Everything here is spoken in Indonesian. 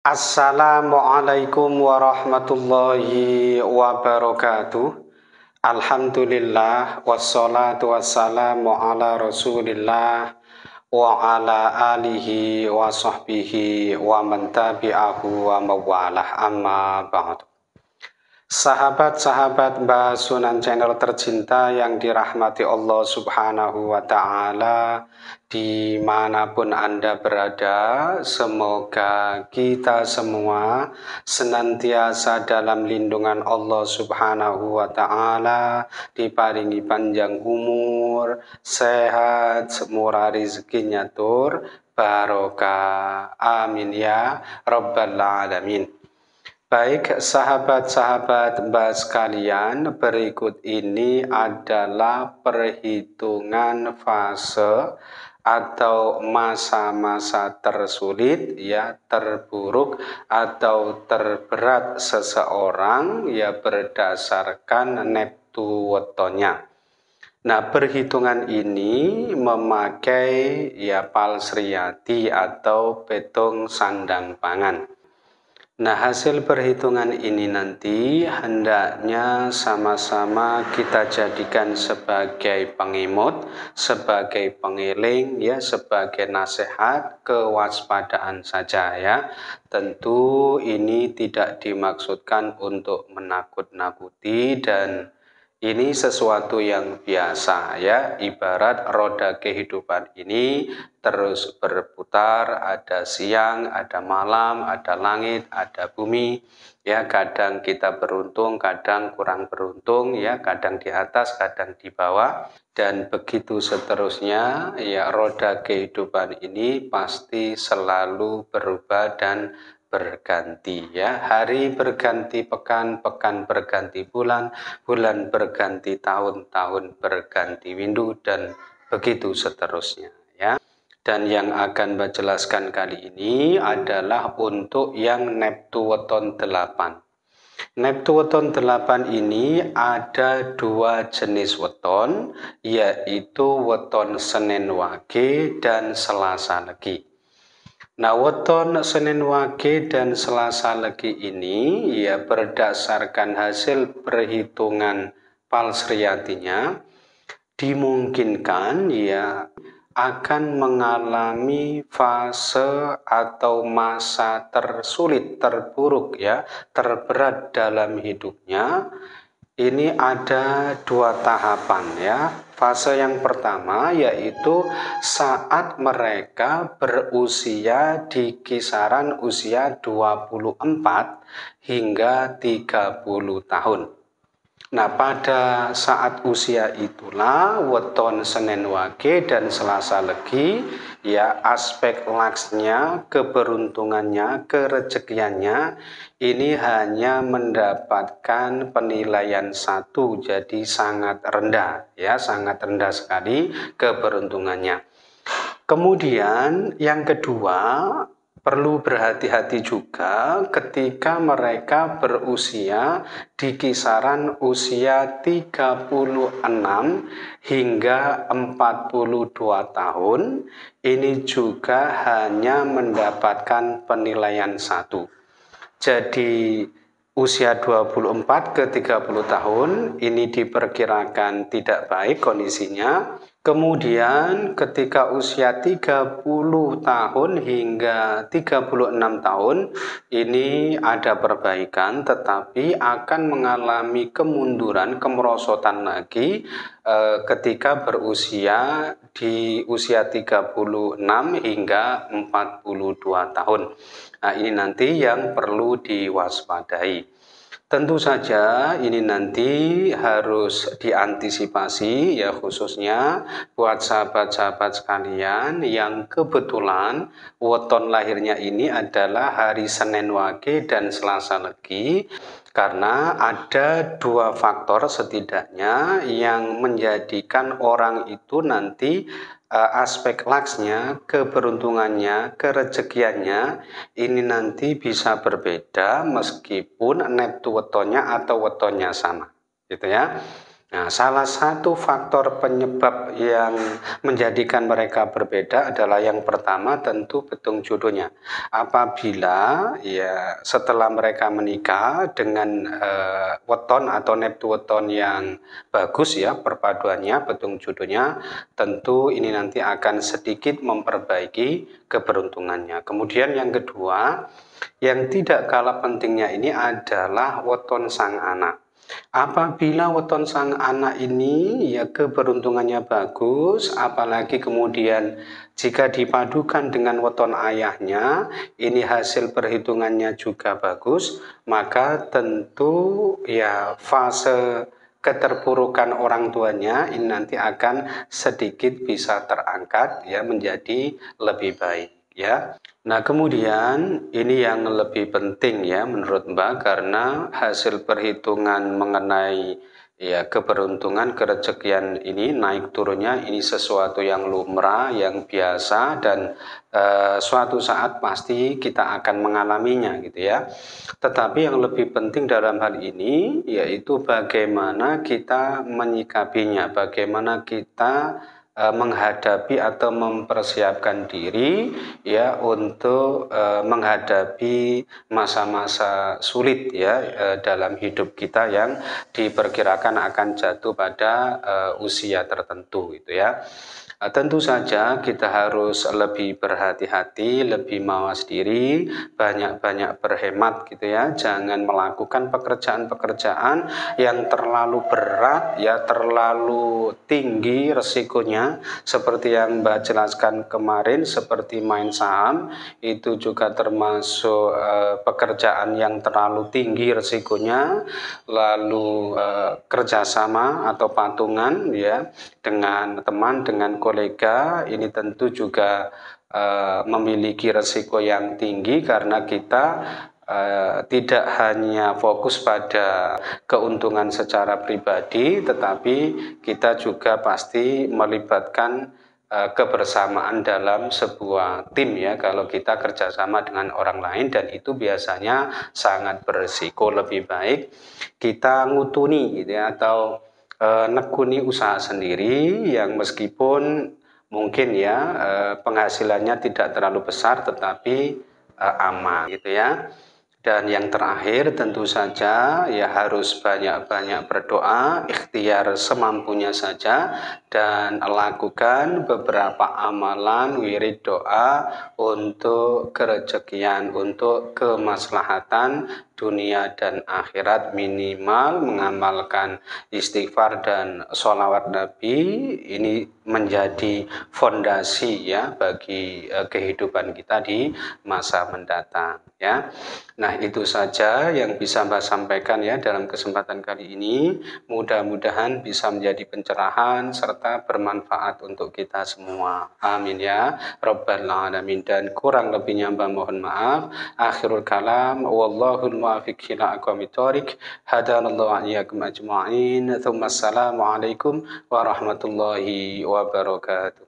Assalamualaikum warahmatullahi wabarakatuh. Alhamdulillah wassalatu wassalamu ala Rasulillah wa ala alihi wa sahbihi wa man tabi'ahu wa mawalah amma ba'du. Sahabat-sahabat Mbah Sunan Channel tercinta yang dirahmati Allah Subhanahu wa Ta'ala, dimanapun Anda berada, semoga kita semua senantiasa dalam lindungan Allah Subhanahu wa Ta'ala, diparingi panjang umur, sehat, murah rezekinya tur, barokah. Amin ya Rabbal Alamin. Baik sahabat-sahabat Mbah sekalian, berikut ini adalah perhitungan fase atau masa-masa tersulit, ya, terburuk atau terberat seseorang, ya, berdasarkan neptu wetonnya. Nah, perhitungan ini memakai ya palsriyati atau petung sandang pangan. Nah, hasil perhitungan ini nanti hendaknya sama-sama kita jadikan sebagai pengemot, sebagai pengiling, ya, sebagai nasihat, kewaspadaan saja ya. Tentu ini tidak dimaksudkan untuk menakut-nakuti dan ini sesuatu yang biasa ya, ibarat roda kehidupan ini terus berputar, ada siang, ada malam, ada langit, ada bumi. Ya, kadang kita beruntung, kadang kurang beruntung, ya, kadang di atas, kadang di bawah, dan begitu seterusnya. Ya, roda kehidupan ini pasti selalu berubah dan berganti ya. Hari berganti pekan, pekan berganti bulan, bulan berganti tahun, tahun berganti windu, dan begitu seterusnya ya. Dan yang akan Mbak jelaskan kali ini adalah untuk yang neptu weton 8. Neptu weton 8 ini ada dua jenis weton, yaitu weton Senin Wage dan Selasa Legi. Nah, weton Senin Wage dan Selasa Legi ini ya berdasarkan hasil perhitungan palsriyatinya dimungkinkan ya akan mengalami fase atau masa tersulit, terburuk ya, terberat dalam hidupnya. Ini ada dua tahapan ya. Fase yang pertama yaitu saat mereka berusia di kisaran usia 24 hingga 30 tahun. Nah, pada saat usia itulah weton Senin Wage dan Selasa Legi ya aspek laksnya, keberuntungannya, kerezekiannya ini hanya mendapatkan penilaian 1, jadi sangat rendah ya, sangat rendah sekali keberuntungannya. Kemudian yang kedua, perlu berhati-hati juga ketika mereka berusia di kisaran usia 36 hingga 42 tahun. Ini juga hanya mendapatkan penilaian 1. Jadi usia 24 ke 30 tahun ini diperkirakan tidak baik kondisinya. Kemudian ketika usia 30 tahun hingga 36 tahun ini ada perbaikan, tetapi akan mengalami kemunduran, kemerosotan lagi ketika berusia di usia 36 hingga 42 tahun. Nah, ini nanti yang perlu diwaspadai. Tentu saja ini nanti harus diantisipasi ya, khususnya buat sahabat-sahabat sekalian yang kebetulan weton lahirnya ini adalah hari Senin Wage dan Selasa Legi, karena ada dua faktor setidaknya yang menjadikan orang itu nanti aspek laksnya, keberuntungannya, kerezekiannya ini nanti bisa berbeda meskipun neptu wetonnya atau wetonnya sama, gitu ya. Nah, salah satu faktor penyebab yang menjadikan mereka berbeda adalah yang pertama tentu petung jodohnya. Apabila ya setelah mereka menikah dengan weton atau neptu weton yang bagus ya perpaduannya, petung jodohnya, tentu ini nanti akan sedikit memperbaiki keberuntungannya. Kemudian yang kedua, yang tidak kalah pentingnya ini adalah weton sang anak. Apabila weton sang anak ini ya keberuntungannya bagus, apalagi kemudian jika dipadukan dengan weton ayahnya, ini hasil perhitungannya juga bagus, maka tentu ya fase keterpurukan orang tuanya ini nanti akan sedikit bisa terangkat ya menjadi lebih baik ya. Nah, kemudian ini yang lebih penting ya menurut Mbak karena hasil perhitungan mengenai ya keberuntungan kerezekian ini naik turunnya ini sesuatu yang lumrah, yang biasa dan suatu saat pasti kita akan mengalaminya gitu ya. Tetapi yang lebih penting dalam hal ini yaitu bagaimana kita menyikapinya, bagaimana kita menghadapi atau mempersiapkan diri ya untuk menghadapi masa-masa sulit ya dalam hidup kita yang diperkirakan akan jatuh pada usia tertentu gitu ya. Tentu saja kita harus lebih berhati-hati, lebih mawas diri, banyak-banyak berhemat gitu ya. Jangan melakukan pekerjaan-pekerjaan yang terlalu berat ya, terlalu tinggi resikonya seperti yang Mbak jelaskan kemarin seperti main saham itu juga termasuk pekerjaan yang terlalu tinggi resikonya, lalu kerjasama atau patungan ya dengan teman, dengan kolega ini tentu juga memiliki resiko yang tinggi karena kita tidak hanya fokus pada keuntungan secara pribadi, tetapi kita juga pasti melibatkan kebersamaan dalam sebuah tim ya kalau kita kerjasama dengan orang lain dan itu biasanya sangat berisiko. Lebih baik kita ngutuni gitu ya atau nekuni usaha sendiri yang meskipun mungkin ya penghasilannya tidak terlalu besar tetapi aman gitu ya. Dan yang terakhir tentu saja ya harus banyak-banyak berdoa, ikhtiar semampunya saja dan lakukan beberapa amalan wirid doa untuk kerezekian, untuk kemaslahatan dunia dan akhirat, minimal mengamalkan istighfar dan sholawat Nabi ini menjadi fondasi ya bagi kehidupan kita di masa mendatang ya. Nah, itu saja yang bisa Mbak sampaikan ya dalam kesempatan kali ini. Mudah-mudahan bisa menjadi pencerahan serta bermanfaat untuk kita semua. Amin ya Rabbal alamin. Dan kurang lebihnya Mbak mohon maaf. Akhirul kalam wallahul muwaffiq ila aqwamit thoriq. Hadanallahu wa iyyakum ajma'in. Tsumma assalamu alaikum warahmatullahi wabarakatuh.